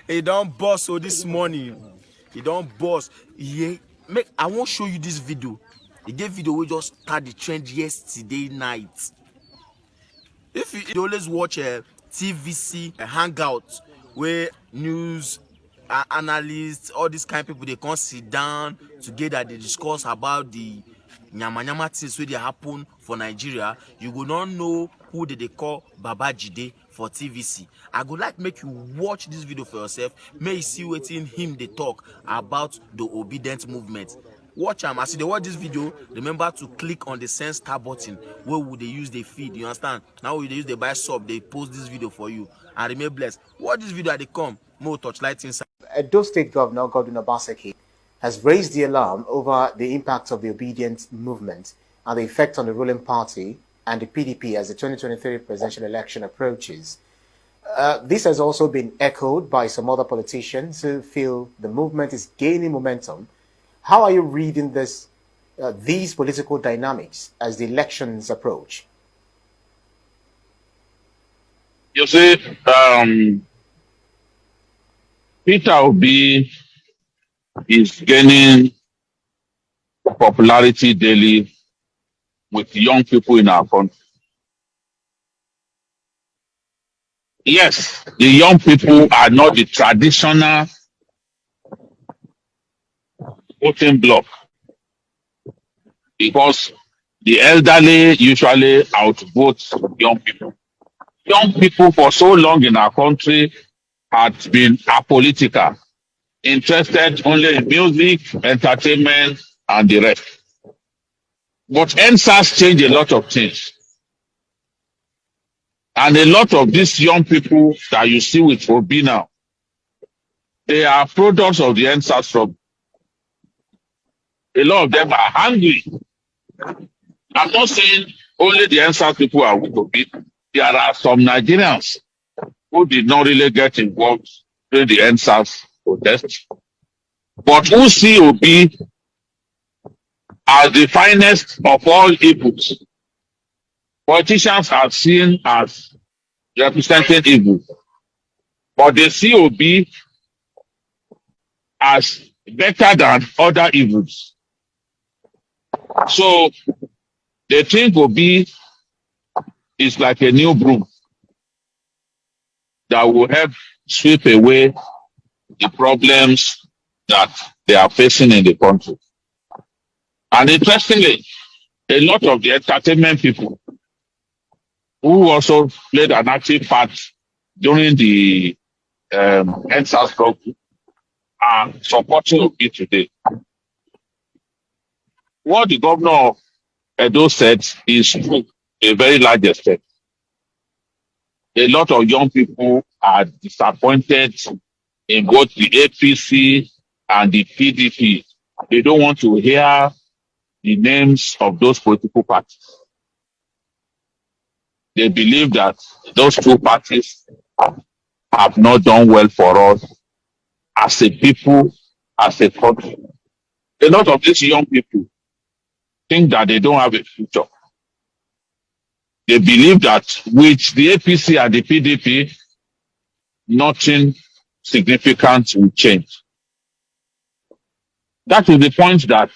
He don't boss so this morning. He don't boss. Yeah, make I won't show you this video. He gave video we just start the trend yesterday night. If you always watch a TVC a hangout where news analysts, all these kind of people they come sit down together, they discuss about the nyama nyama things wey dey happen for Nigeria, you go not know who they call Baba Jide for TVC. I go like make you watch this video for yourself, may you see wetin him dey talk about the obedient movement. Watch am. As you dey watch this video, remember to click on the send star button wey we dey use dey feed, you understand? Now we dey use dey buy sub, dey post this video for you, and remain blessed. Watch this video as dey come, more touchlight inside. Edo State Governor Godwin Obaseki has raised the alarm over the impact of the obedient movement and the effect on the ruling party and the PDP as the 2023 presidential election approaches. This has also been echoed by some other politicians who feel the movement is gaining momentum. How are you reading these political dynamics as the elections approach? You see, Peter Obi is gaining popularity daily with young people in our country. Yes, the young people are not the traditional voting bloc because the elderly usually outvote young people. Young people for so long in our country had been apolitical, interested only in music, entertainment, and the rest. But NSAS changed a lot of things. And a lot of these young people that you see with Obi now, they are products of the NSAS struggle. A lot of them are hungry. I'm not saying only the NSAS people are with Obi. There are some Nigerians who did not really get involved during the NSAS protest, but who see Obi as the finest of all evils. Politicians are seen as representing evil, but they see Obi as better than other evils. So they think Obi is like a new broom that will help sweep away the problems that they are facing in the country. And interestingly, a lot of the entertainment people who also played an active part during the NSAS struggle are supporting Obi today. What the governor of Edo said is true to a very large extent. A lot of young people are disappointed in both the APC and the PDP. They don't want to hear the names of those political parties. They believe that those two parties have not done well for us as a people, as a country. A lot of these young people think that they don't have a future. They believe that with the APC and the PDP, nothing significant will change. That is the point that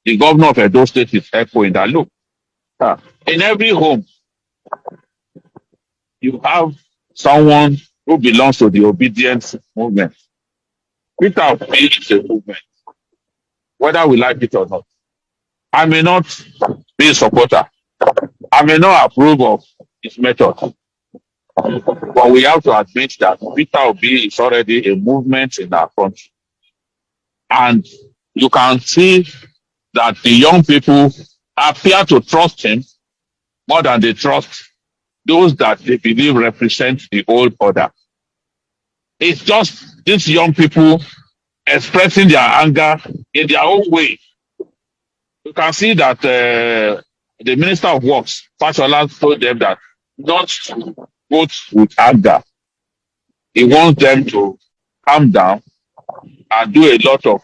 the governor of Edo State is echoing, that look, in every home, you have someone who belongs to the obedience movement. Peter Obi is a movement, whether we like it or not. I may not be a supporter. I may not approve of his method. But we have to admit that Peter Obi is already a movement in our country. And you can see that the young people appear to trust him more than they trust those that they believe represent the old order. It's just these young people expressing their anger in their own way. You can see that the Minister of Works, Fashola, told them that not to vote with anger. He wants them to calm down and do a lot of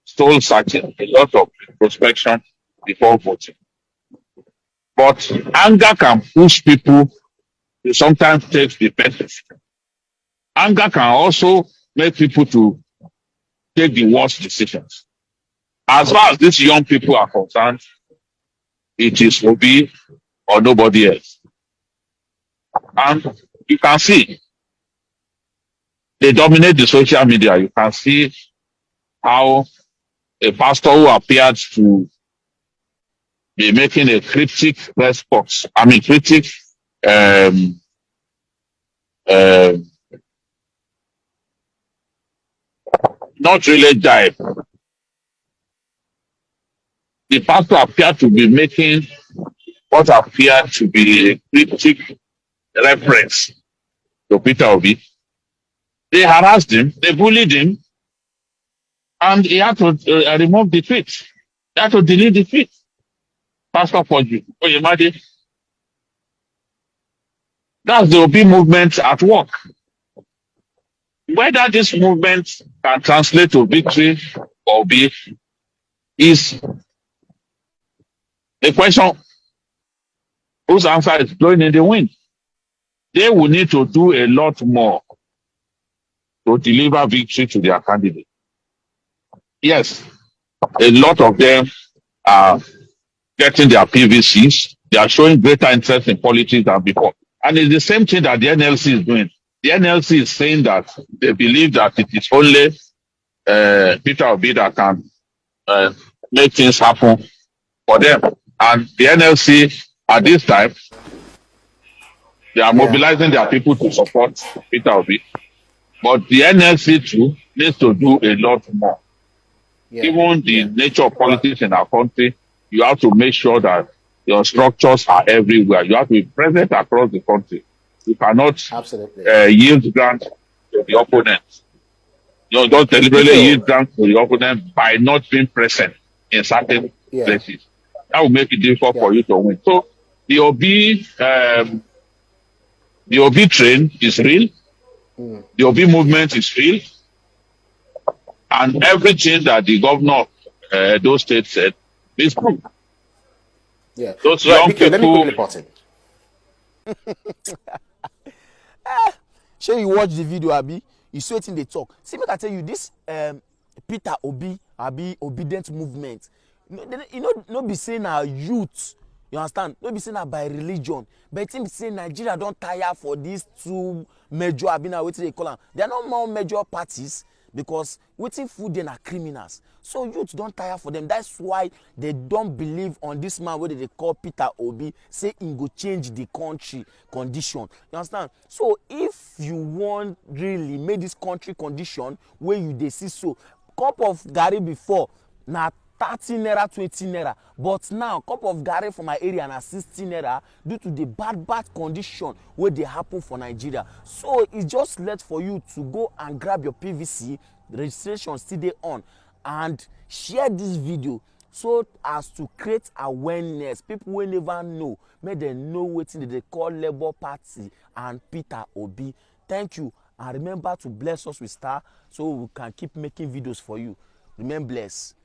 soul searching, a lot of introspection before voting. But anger can push people it sometimes takes the person. Anger can also make people to take the worst decisions. As far as these young people are concerned, it is Obi or nobody else. And you can see they dominate the social media. You can see how a pastor who appeared to be making a cryptic response, cryptic, not really jibe. The pastor appeared to be making what appeared to be a cryptic reference to Peter Obi. They harassed him, they bullied him, and he had to remove the tweet. He had to delete the tweet. Pastor Oyemade. That's the Obi movement at work. Whether this movement can translate to victory or Obi is a question whose answer is blowing in the wind. They will need to do a lot more to deliver victory to their candidate. Yes, a lot of them are getting their PVCs. They are showing greater interest in politics than before. And it's the same thing that the NLC is doing. The NLC is saying that they believe that it is only Peter Obi that can make things happen for them. And the NLC, at this time, they are mobilizing their people to support Peter Obi. But the NLC too needs to do a lot more. Given the nature of politics in our country, you have to make sure that your structures are everywhere. You have to be present across the country. You cannot yield ground to the opponent. You don't deliberately yield ground to the opponent by not being present in certain places. That will make it difficult for you to win. So the Obi train is real. The Obi movement is real. And everything that the governor of those states said is true. Yeah. Those young people. Let me quickly put it. Sure, you watch the video, Abi. You see it in the talk. See, make I tell you, this Peter Obi, obedient movement. No be saying our youth. You understand? No be saying that by religion. But it be saying Nigeria don't tire for these two major, what they call them. They are not more major parties because waiting food them are criminals. So youth don't tire for them. That's why they don't believe on this man where they call Peter Obi, say he go change the country condition. You understand? So if you want really make this country condition where you they see so cup of garri before now 30 naira 20 naira, but now cup of garri for my area na 60 naira due to the bad condition wey dey happen for Nigeria. So it's just left for you to go and grab your PVC, the registration still dey on, and share this video so as to create awareness. People wey never know, make dem know wetin dey call Labour Party and Peter Obi. Thank you, and remember to bless us with star so we can keep making videos for you. Remain blessed.